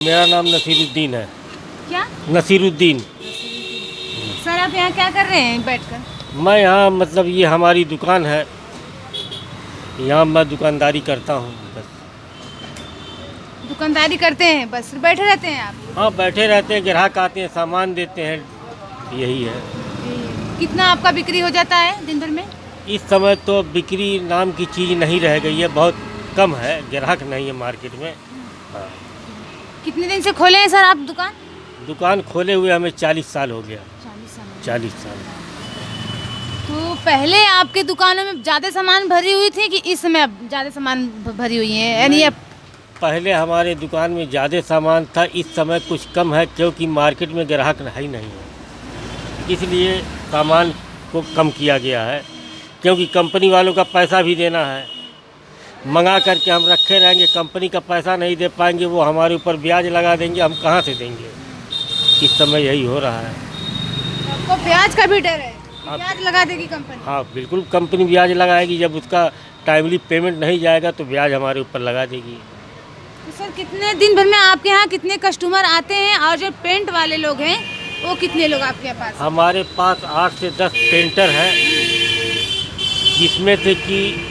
मेरा नाम नसीरुद्दीन है। क्या? नसीरुद्दीन। सर आप यहाँ क्या कर रहे हैं बैठकर? मैं यहाँ मतलब ये हमारी दुकान है, यहाँ मैं दुकानदारी करता हूँ बस। दुकानदारी करते हैं बस, बैठे रहते हैं आप? हाँ बैठे रहते हैं, ग्राहक आते हैं, सामान देते हैं, यही है। कितना आपका बिक्री हो जाता है दिन भर में? इस समय तो बिक्री नाम की चीज़ नहीं रह गई है, बहुत कम है, ग्राहक नहीं है मार्केट में। हाँ। कितने दिन से खोले हैं सर आप दुकान? दुकान खोले हुए हमें 40 साल हो गया। 40 साल। 40 साल। तो पहले आपके दुकानों में ज़्यादा सामान भरी हुई थी कि इस समय अब ज़्यादा सामान भरी हुई है, यानी अब? पहले हमारे दुकान में ज़्यादा सामान था, इस समय कुछ कम है क्योंकि मार्केट में ग्राहक है ही नहीं है, इसलिए सामान को कम किया गया है। क्योंकि कंपनी वालों का पैसा भी देना है, मंगा करके हम रखे रहेंगे, कंपनी का पैसा नहीं दे पाएंगे, वो हमारे ऊपर ब्याज लगा देंगे, हम कहाँ से देंगे। इस समय यही हो रहा है। आपको ब्याज का भी डर है? ब्याज लगा देगी कंपनी? हाँ बिल्कुल, कंपनी ब्याज लगाएगी, जब उसका टाइमली पेमेंट नहीं जाएगा तो ब्याज हमारे ऊपर लगा देगी। तो सर कितने दिन भर में आपके यहाँ कितने कस्टमर आते हैं, और जो पेंट वाले लोग हैं वो कितने लोग आपके पास? हमारे पास 8 से 10 पेंटर हैं, जिसमें से कि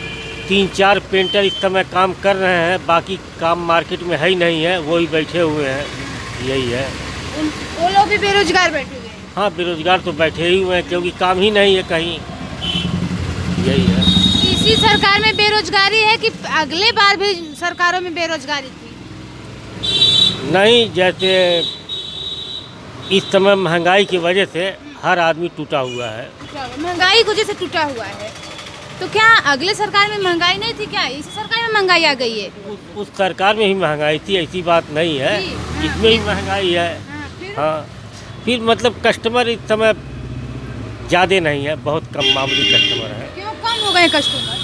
3-4 पेंटर इस समय काम कर रहे हैं, बाकी काम मार्केट में है ही नहीं है, वो ही बैठे हुए हैं, यही है। वो लोग भी बेरोजगार बैठे हुए हैं? हाँ बेरोजगार तो बैठे ही हुए हैं, क्योंकि काम ही नहीं है कहीं, यही है। इसी सरकार में बेरोजगारी है कि अगले बार भी सरकारों में बेरोजगारी थी? नहीं, जैसे इस समय महंगाई की वजह से हर आदमी टूटा हुआ है। महंगाई की वजह से टूटा हुआ है, तो क्या अगले सरकार में महंगाई नहीं थी क्या? इसी सरकार में महंगाई आ गई है? उस सरकार में ही महंगाई थी, ऐसी बात नहीं है, इसमें ही महंगाई है। हाँ फिर मतलब कस्टमर इस समय ज़्यादा नहीं है, बहुत कम मामूली कस्टमर है। क्यों कम हो गए कस्टमर?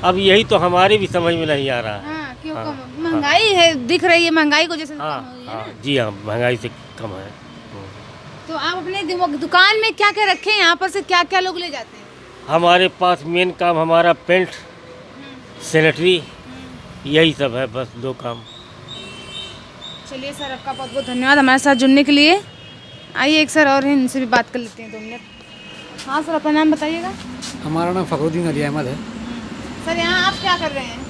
अब यही तो हमारे भी समझ में नहीं आ रहा है। हाँ, क्यों हाँ, कम? महंगाई है, दिख रही है, महंगाई की वजह से हाँ कम हो गई है हाँ ना? जी हाँ, महंगाई से कम है। तो आप अपने दुकान में क्या क्या रखे हैं? यहाँ पर से क्या क्या लोग ले जाते हैं? हमारे पास मेन काम हमारा पेंट, सैनिटरी, यही सब है, बस 2 काम। चलिए सर, आपका बहुत बहुत धन्यवाद हमारे साथ जुड़ने के लिए। आइए एक सर और हैं, इनसे भी बात कर लेते हैं 2 मिनट। हाँ सर, अपना नाम बताइएगा। हमारा नाम फ़खरुद्दीन अली अहमद है। सर यहाँ आप क्या कर रहे हैं?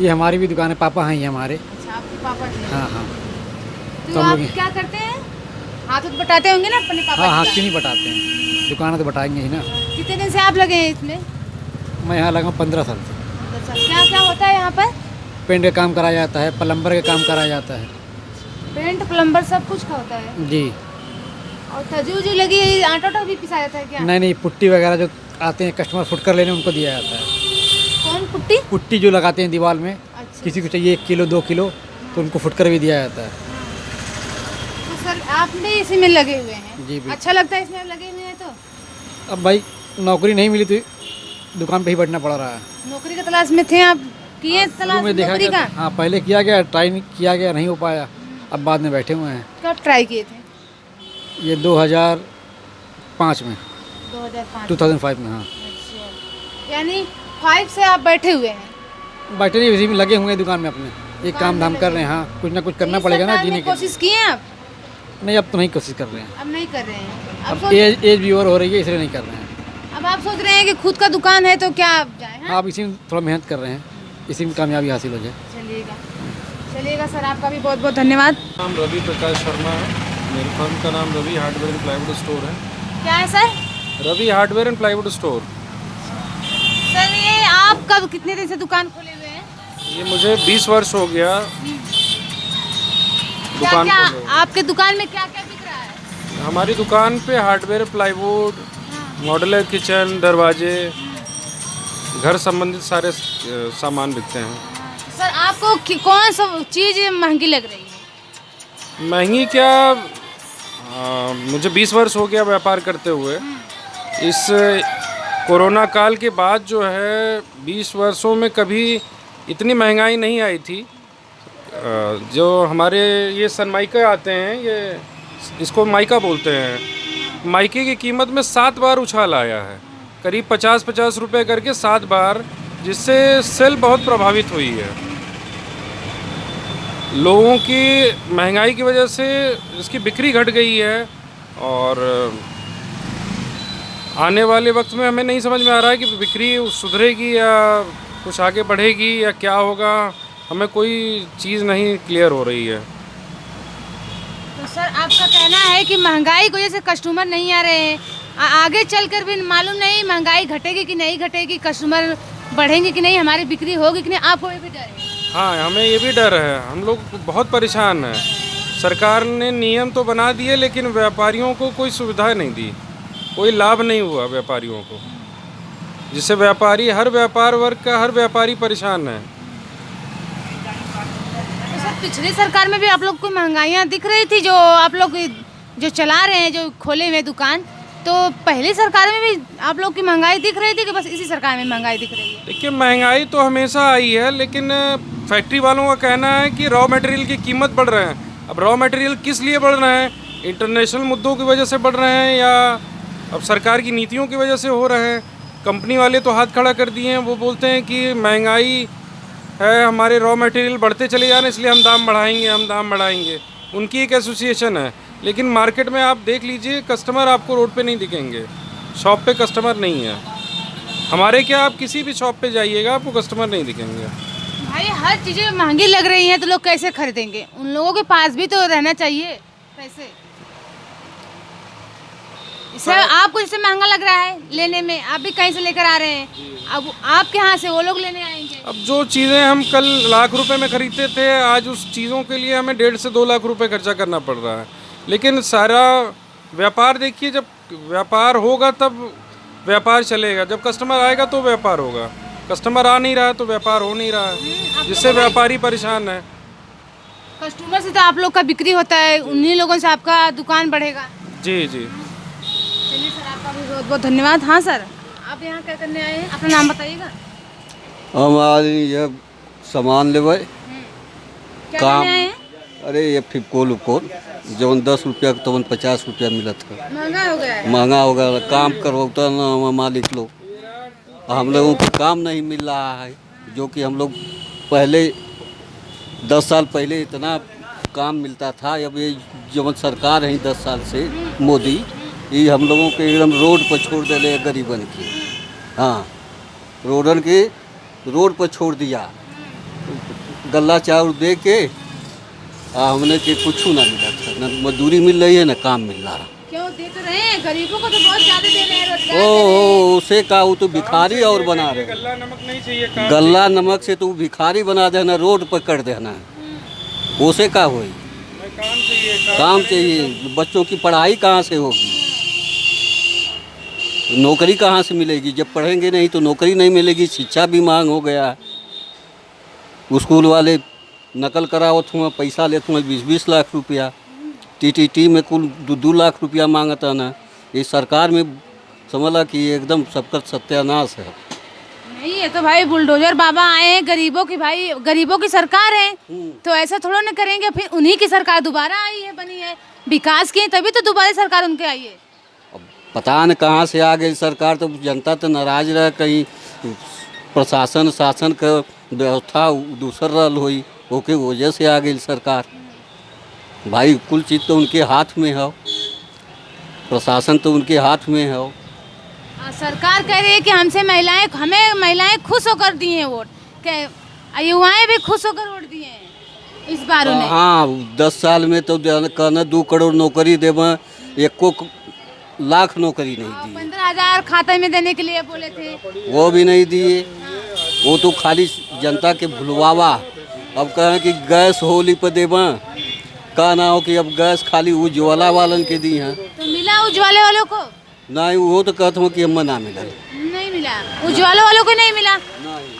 ये हमारी भी दुकान है, पापा हैं ये हमारे। अच्छा, आपके पापा जी हैं। हाँ हाँ। तो आप क्या करते हैं? हाथ तो बटाते होंगे ना अपने पापा? हाँ हाँ, जी का? क्यों नहीं बटाते हैं, दुकान तो बटाएंगे ही ना। कितने दिन से आप लगे हैं इसमें? मैं यहाँ लगा हूँ 15 साल से। अच्छा, क्या क्या होता है यहाँ पर? पेंट का काम कराया जाता है, प्लम्बर का काम कराया जाता है। पेंट प्लम्बर सब कुछ का होता है? जी। और तजू लगी है, आटा भी पिसाया जाता है क्या? नहीं, पुट्टी वगैरह जो आते हैं कस्टमर फुटकर लेने, उनको दिया जाता है। कौन पुट्टी? पुट्टी जो लगाते हैं दीवार में, अच्छा। किसी को चाहिए 1 किलो 2 किलो, तो उनको फुटकर भी दिया जाता है। तो सर आप भी इसी में लगे हुए हैं? जी बिल्कुल। अच्छा लगता है इसमें आप लगे हुए हैं तो? अब भाई नौकरी नहीं मिली तो दुकान पे ही बैठना पड़ रहा है। नौकरी की तलाश में थे आप? किए शुरू तलाश में देखा नौकरी गया, का? हाँ पहले किया गया, ट्राई किया गया, नहीं हो पाया, अब बाद में बैठे हुए हैं। कब ट्राई किए थे? ये 2005 में, 2005 में। हाँ, अच्छा, यानी 5 से आप बैठे हुए हैं? बैठे नहीं, इसी में लगे हुए हैं दुकान में अपने, एक काम धाम कर रहे हैं। हाँ, कुछ ना कुछ करना पड़ेगा ना जीने के लिए। कोशिश किए आप? नहीं, अब तो नहीं कोशिश कर रहे हैं, अब नहीं कर रहे हैं? अब एज भी ओवर हो रही है, इसलिए नहीं कर रहे हैं। अब आप सोच रहे हैं कि खुद का दुकान है तो क्या आप जाएं? हाँ? हाँ, अब इसी में थोड़ा मेहनत कर रहे हैं, इसी में कामयाबी हासिल हो जाए। चलिएगा सर, आपका भी बहुत बहुत धन्यवाद। नाम रवि प्रकाश शर्मा है। मेरी फर्म का नाम Ravi hardware and plywood store है। क्या है sir? Ravi hardware and plywood store. Sir ये आप कब कितने दिन से दुकान खोले हुए हैं? ये मुझे 20 वर्ष हो गया दुकान क्या खोले। आपके दुकान में क्या क्या बिक रहा है? हमारी दुकान पे हार्डवेयर, प्लाईवुड, मॉड्यूलर किचन, दरवाजे, घर संबंधित सारे सामान बिकते हैं। सर आपको कौन सा चीज़ महंगी लग रही है? महंगी क्या, मुझे 20 वर्ष हो गया व्यापार करते हुए। इस कोरोना काल के बाद जो है 20 वर्षों में कभी इतनी महंगाई नहीं आई थी। जो हमारे ये सनमाइका आते हैं, ये इसको माइका बोलते हैं, माइके की कीमत में 7 बार उछाल आया है, करीब 50-50 रुपये करके 7 बार, जिससे सेल बहुत प्रभावित हुई है। लोगों की महंगाई की वजह से इसकी बिक्री घट गई है और आने वाले वक्त में हमें नहीं समझ में आ रहा है कि बिक्री सुधरेगी या कुछ आगे बढ़ेगी या क्या होगा, हमें कोई चीज़ नहीं क्लियर हो रही है। तो सर आपका कहना है कि महंगाई की वजह से कस्टमर नहीं आ रहे हैं, आगे चलकर भी मालूम नहीं महंगाई घटेगी कि नहीं घटेगी, कस्टमर बढ़ेंगे कि नहीं, हमारी बिक्री होगी कि नहीं, आपको ये भी डर है? हाँ, हमें ये भी डर है, हम लोग बहुत परेशान हैं। सरकार ने नियम तो बना दिए लेकिन व्यापारियों को कोई सुविधा नहीं दी, कोई लाभ नहीं हुआ व्यापारियों को, जिससे व्यापारी हर व्यापार वर्ग का हर व्यापारी परेशान है। तो सर पिछली सरकार में भी आप लोग को महंगाइयाँ दिख रही थी, जो आप लोग जो चला रहे हैं, जो खोले हुए दुकान, तो पहली सरकार में भी आप लोग की महंगाई दिख रही थी कि बस इसी सरकार में महंगाई दिख रही है? देखिए, महंगाई तो हमेशा आई है, लेकिन फैक्ट्री वालों का कहना है कि रॉ मटेरियल की कीमत बढ़ रहे हैं। अब रॉ मटेरियल किस लिए बढ़ रहे हैं? इंटरनेशनल मुद्दों की वजह से बढ़ रहे हैं या अब सरकार की नीतियों की वजह से हो रहे हैं? कंपनी वाले तो हाथ खड़ा कर दिए हैं, वो बोलते हैं कि महंगाई है, हमारे रॉ मटेरियल बढ़ते चले जा रहे हैं इसलिए हम दाम बढ़ाएंगे। उनकी एक एसोसिएशन है, लेकिन मार्केट में आप देख लीजिए, कस्टमर आपको रोड पे नहीं दिखेंगे, शॉप पे कस्टमर नहीं है। हमारे क्या, आप किसी भी शॉप पे जाइएगा आपको कस्टमर नहीं दिखेंगे। भाई हर चीज़ें महंगी लग रही हैं तो लोग कैसे खरीदेंगे? उन लोगों के पास भी तो रहना चाहिए पैसे। इससे आपको जैसे महंगा लग रहा है लेने में, आप भी कहीं से लेकर आ रहे हैं, अब आपके यहाँ से वो लोग लेने आएंगे। अब जो चीज़ें हम कल लाख रुपए में खरीदते थे, आज उस चीज़ों के लिए हमें 1.5 से 2 लाख रुपए खर्चा करना पड़ रहा है। लेकिन सारा व्यापार देखिए, जब व्यापार होगा तब व्यापार चलेगा, जब कस्टमर आएगा तो व्यापार होगा। कस्टमर आ नहीं रहा है तो व्यापार हो नहीं रहा है, जिससे व्यापारी परेशान है। कस्टमर से तो आप लोग का बिक्री होता है, उन्हीं लोगों से आपका दुकान बढ़ेगा। जी जी। चलिए सर, आपका भी बहुत बहुत धन्यवाद। हाँ सर, आप यहाँ क्या करने आए हैं, अपना नाम बताइएगा। हम आज ये सामान लेवे क्या काम। करने आए हैं? अरे ये फिपकोल उपकोल जौन 10 रुपया के तवन 50 रुपया मिलत है, महंगा हो गया है। महंगा हो गया। काम करवाता ना हम मालिक लोग, हम लोगों को काम नहीं मिल रहा है, जो कि हम लोग पहले 10 साल पहले इतना काम मिलता था। अब ये जो सरकार है 10 साल से मोदी, ये हम लोगों को एकदम रोड पर छोड़ दे गरीबन की। हाँ, रोड पर छोड़ दिया, गल्ला चाउर दे के हमने के कुछ ना मिला था, न मजदूरी मिल रही है न काम मिल रहा है। क्यों दे तो रहे हैं, गरीबों को तो बहुत ज़्यादा दे रहे हैं, रोजगार दे रहे हैं। उसे का वो तो भिखारी और बना रहे। गल्ला नमक नहीं चाहिए, काम गल्ला नमक से तो भिखारी बना देना, रोड पर कर देना, उसे का होई? काम चाहिए। बच्चों की पढ़ाई कहाँ से होगी, नौकरी कहाँ से मिलेगी? जब पढ़ेंगे नहीं तो नौकरी नहीं मिलेगी। शिक्षा भी मांग हो गया है। स्कूल वाले नकल करावत हुआ, पैसा लेते हुए 20-20 लाख रुपया, टीटीटी में कुल 2 लाख रुपया मांगता ना। ये सरकार में समझला कि एकदम सबका सत्यानाश है। नहीं, ये तो भाई बुलडोजर बाबा आए हैं गरीबों की, भाई गरीबों की सरकार है, तो ऐसा थोड़ा ना करेंगे। फिर उन्हीं की सरकार दोबारा आई है, बनी है, विकास की, तभी तो दोबारा सरकार उनके आई है। अब पता न कहाँ से आ गई सरकार, तो जनता तो नाराज रह, कहीं प्रशासन शासन का व्यवस्था दूसर रल हुई, ओके वजह से आ गई सरकार। भाई कुल चीज़ तो उनके हाथ में है, प्रशासन तो उनके हाथ में है। सरकार कह रही है कि हमें महिलाएं खुश होकर दी हैं वोट, युवाएं भी खुश होकर वोट दिए हैं इस बार उन्हें। हाँ, 10 साल में तो कहना 2 करोड़ नौकरी देवा, 1 लाख नौकरी नहीं दी। 15,000 खाते में देने के लिए बोले थे, वो भी नहीं दिए। वो तो खाली जनता के भुलवावा। अब कहें कि गैस होली पर देवा, का ना हो कि अब गैस खाली उज्ज्वला वालन के दी हैं। तो मिला उज्ज्वले वालों को? नहीं, वो तो कहते हो कि हम ना मिला, नहीं मिला, उज्ज्वले वालों को नहीं मिला।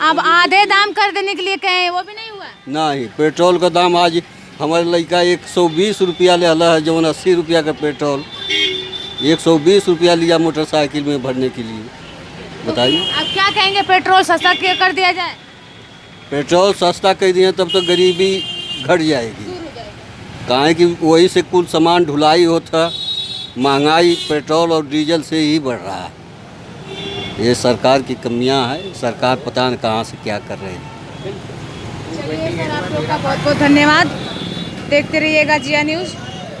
अब आधे दाम कर देने के लिए कहे, वो भी नहीं हुआ। नहीं, पेट्रोल का दाम आज हमारे लड़का 120 रुपया ले रहा है, जो 80 रुपया का पेट्रोल 120 रुपया लिया मोटरसाइकिल में भरने के लिए। बताइए, अब क्या कहेंगे, पेट्रोल सस्ता कर दिया जाए? पेट्रोल सस्ता कर दिए तब तो गरीबी घट जाएगी। काहे कि वही से कुल सामान ढुलाई होता, महंगाई पेट्रोल और डीजल से ही बढ़ रहा है। ये सरकार की कमियां है, सरकार पता न कहाँ से क्या कर रही है। चलिए सर, आप लोग का बहुत बहुत धन्यवाद। देखते रहिएगा जिया न्यूज़।